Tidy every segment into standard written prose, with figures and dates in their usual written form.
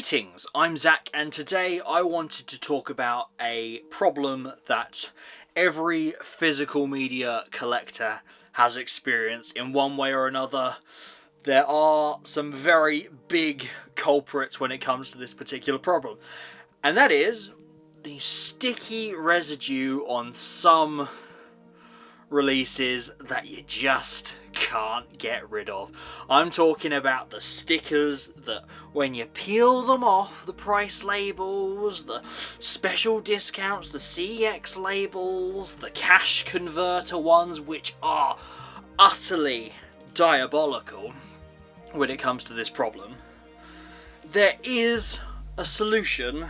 Greetings, I'm Zak, and today I wanted to talk about a problem that every physical media collector has experienced in one way or another. There are some very big culprits when it comes to this particular problem, and that is the sticky residue on some releases that you just can't get rid of. I'm talking about the stickers that when you peel them off, the price labels, the special discounts, the CX labels, the cash converter ones, which are utterly diabolical when it comes to this problem. There is a solution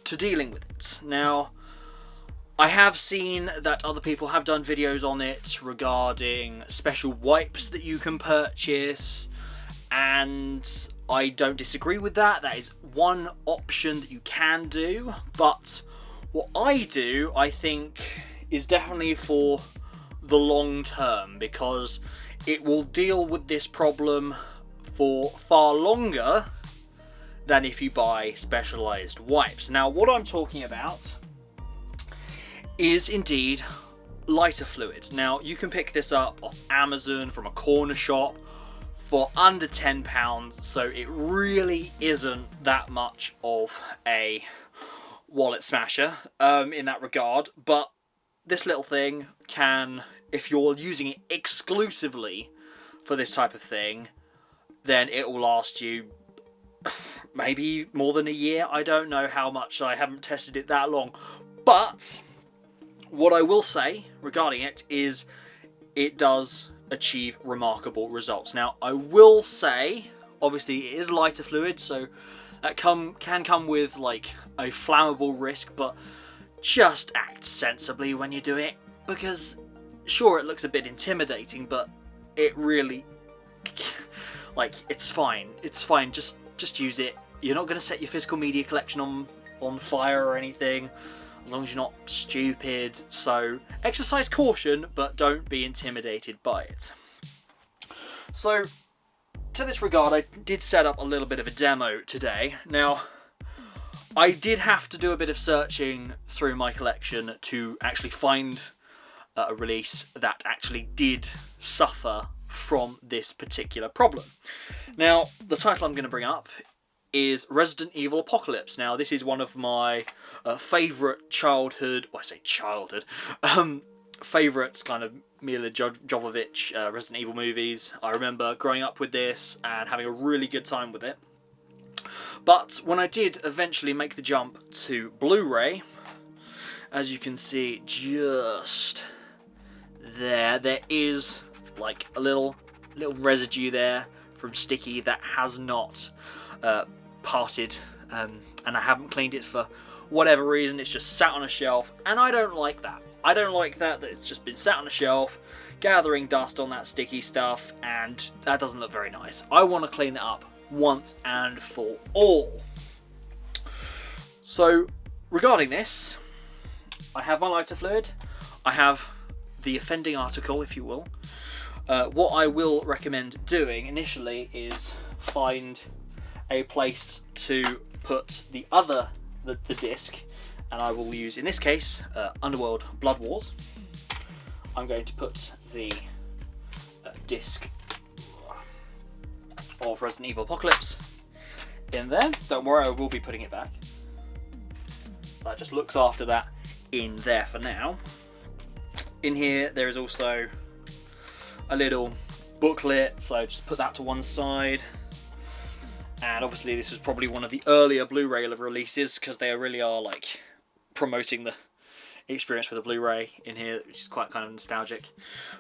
to dealing with it. Now, I have seen that other people have done videos on it regarding special wipes that you can purchase, and I don't disagree with that. That is one option that you can do, but what I do, I think, is definitely for the long term, because it will deal with this problem for far longer than if you buy specialised wipes. Now, what I'm talking about is indeed lighter fluid. Now, you can pick this up off Amazon from a corner shop for under £10, so it really isn't that much of a wallet smasher in that regard. But this little thing can, if you're using it exclusively for this type of thing, then it will last you maybe more than a year. I don't know how much, I haven't tested it that long, but what I will say regarding it is it does achieve remarkable results. Now, I will say, obviously it is lighter fluid, so that can come with like a flammable risk, but just act sensibly when you do it, because sure, it looks a bit intimidating, but it really, like, it's fine. It's fine. Just use it. You're not going to set your physical media collection on fire or anything, as long as you're not stupid. So exercise caution, but don't be intimidated by it. So to this regard, I did set up a little bit of a demo today. Now, I did have to do a bit of searching through my collection to actually find a release that actually did suffer from this particular problem. Now, the title I'm going to bring up is Resident Evil Apocalypse. Now, this is one of my favourite childhood, well, I say childhood, favourites, kind of Mila Jovovich Resident Evil movies. I remember growing up with this and having a really good time with it. But when I did eventually make the jump to Blu-ray, as you can see just there is like a little residue there from sticky that has not parted, and I haven't cleaned it for whatever reason. It's just sat on a shelf, and I don't like that. I don't like that it's just been sat on a shelf gathering dust on that sticky stuff, and that doesn't look very nice. I want to clean it up once and for all. So regarding this, I have my lighter fluid, I have the offending article, if you will. What I will recommend doing initially is find a place to put the disc, and I will use, in this case, Underworld Blood Wars. I'm going to put the disc of Resident Evil Apocalypse in there. Don't worry, I will be putting it back. That just looks after that in there for now. In here there is also a little booklet, so just put that to one side. And obviously this was probably one of the earlier Blu-ray releases, because they really are like promoting the experience with the Blu-ray in here, which is quite kind of nostalgic.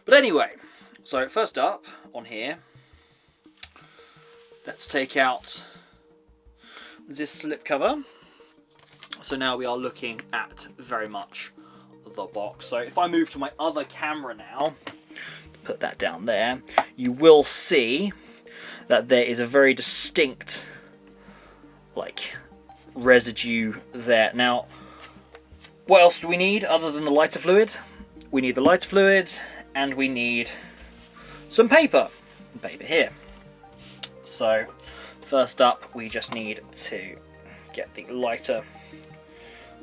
But anyway, so first up on here, let's take out this slipcover. So now we are looking at very much the box. So if I move to my other camera now, put that down there, you will see that there is a very distinct like residue there. Now, what else do we need other than the lighter fluid? We need the lighter fluid, and we need some paper. Paper here. So First up, we just need to get the lighter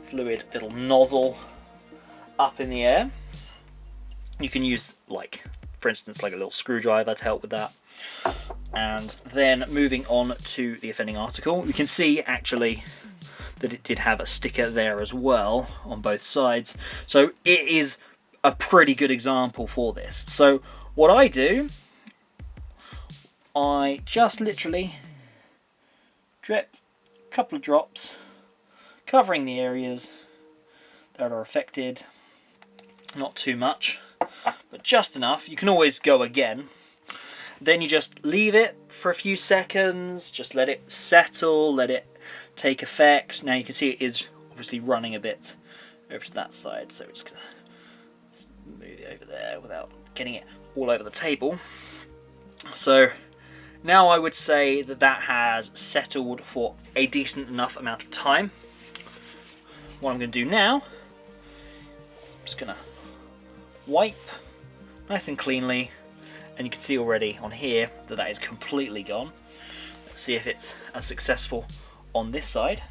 fluid little nozzle up in the air. You can use, like, for instance, like a little screwdriver to help with that. And then moving on to the offending article, you can see actually that it did have a sticker there as well on both sides. So it is a pretty good example for this. So what I do, I just literally drip a couple of drops, covering the areas that are affected. Not too much, but just enough. You can always go again. Then you just leave it for a few seconds, just let it settle, let it take effect. Now you can see it is obviously running a bit over to that side, so we're just going to move it over there without getting it all over the table. So now I would say that that has settled for a decent enough amount of time. What I'm going to do now, I'm just going to wipe nice and cleanly, and you can see already on here that that is completely gone. Let's see if it's as successful on this side.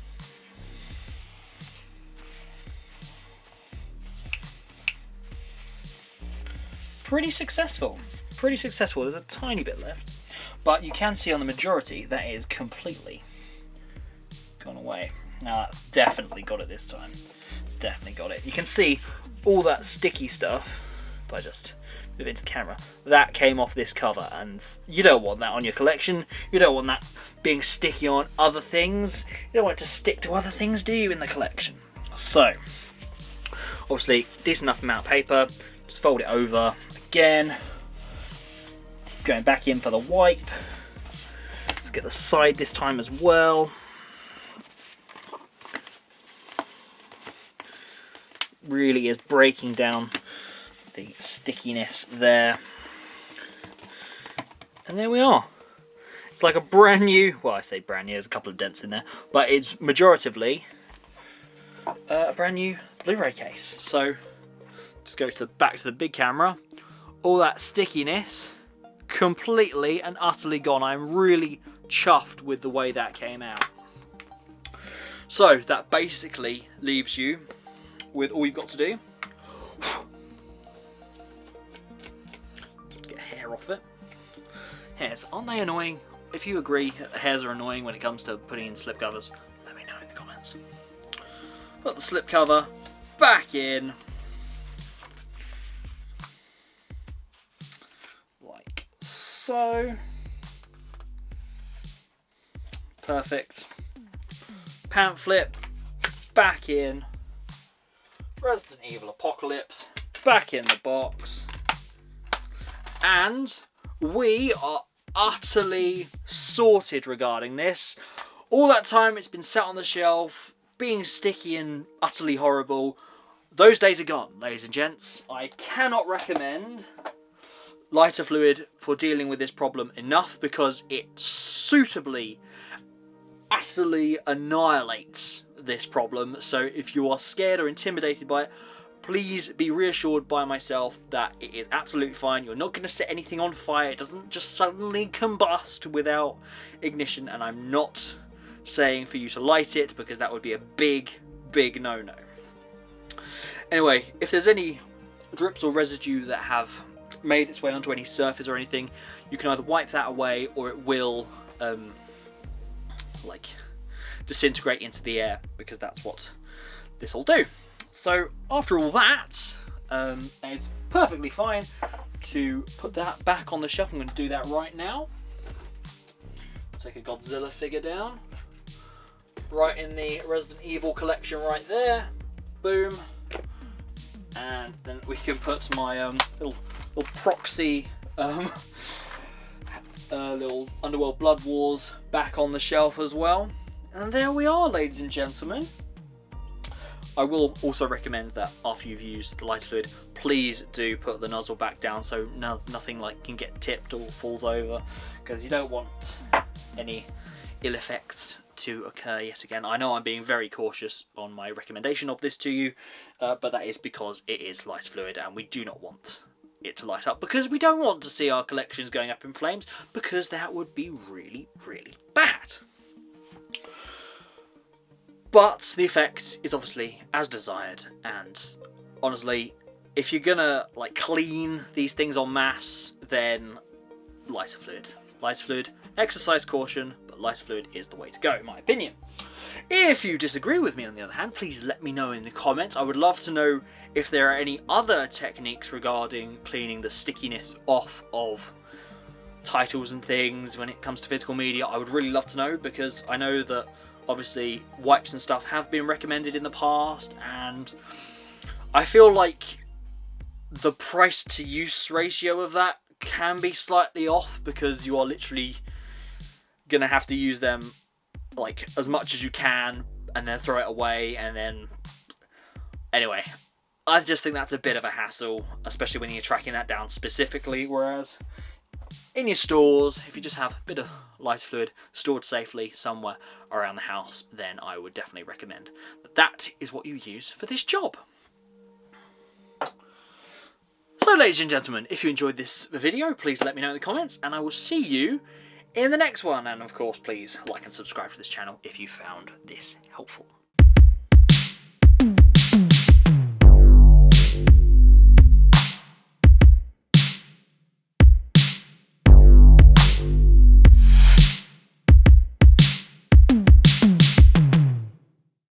Pretty successful, pretty successful. There's a tiny bit left, but you can see on the majority that is completely gone away. Now that's definitely got it this time. It's definitely got it. You can see all that sticky stuff, if I just move into the camera, that came off this cover, and you don't want that on your collection. You don't want that being sticky on other things. You don't want it to stick to other things, do you, in the collection? So, obviously, decent enough amount of paper, just fold it over again, going back in for the wipe. Let's get the side this time as well. Really is breaking down the stickiness there. And there we are. It's like a brand new, well, I say brand new, there's a couple of dents in there, but it's majoritively a brand new Blu-ray case. So just go to back to the big camera. All that stickiness completely and utterly gone. I'm really chuffed with the way that came out. So that basically leaves you with all you've got to do. Get hair off it. Hairs, aren't they annoying? If you agree hairs are annoying when it comes to putting in slipcovers, let me know in the comments. Put the slipcover back in. Like so. Perfect. Pamphlet back in. Resident Evil Apocalypse back in the box. And we are utterly sorted regarding this. All that time it's been sat on the shelf, being sticky and utterly horrible. Those days are gone, ladies and gents. I cannot recommend lighter fluid for dealing with this problem enough, because it suitably, utterly annihilates this problem. So if you are scared or intimidated by it, please be reassured by myself that it is absolutely fine. You're not going to set anything on fire. It doesn't just suddenly combust without ignition, and I'm not saying for you to light it, because that would be a big, big no-no. Anyway, if there's any drips or residue that have made its way onto any surface or anything, you can either wipe that away, or it will like disintegrate into the air, because that's what this will do. So after all that, it's perfectly fine to put that back on the shelf. I'm going to do that right now. Take a Godzilla figure down, right in the Resident Evil collection right there. Boom. And then we can put my little proxy little Underworld Blood Wars back on the shelf as well. And there we are, ladies and gentlemen. I will also recommend that after you've used the lighter fluid, please do put the nozzle back down so nothing like can get tipped or falls over, because you don't want any ill effects to occur yet again. I know I'm being very cautious on my recommendation of this to you, but that is because it is lighter fluid and we do not want it to light up, because we don't want to see our collections going up in flames, because that would be really, really bad. But the effect is obviously as desired, and honestly, if you're gonna like clean these things en masse, then lighter fluid. Lighter fluid, exercise caution, but lighter fluid is the way to go, in my opinion. If you disagree with me, on the other hand, please let me know in the comments. I would love to know if there are any other techniques regarding cleaning the stickiness off of titles and things when it comes to physical media. I would really love to know, because I know that obviously wipes and stuff have been recommended in the past, and I feel like the price to use ratio of that can be slightly off, because you are literally gonna have to use them like as much as you can and then throw it away, and then anyway, I just think that's a bit of a hassle, especially when you're tracking that down specifically. Whereas in your stores, if you just have a bit of lighter fluid stored safely somewhere around the house, then I would definitely recommend that that is what you use for this job. So ladies and gentlemen, if you enjoyed this video, please let me know in the comments, and I will see you in the next one. And of course, please like and subscribe to this channel if you found this helpful.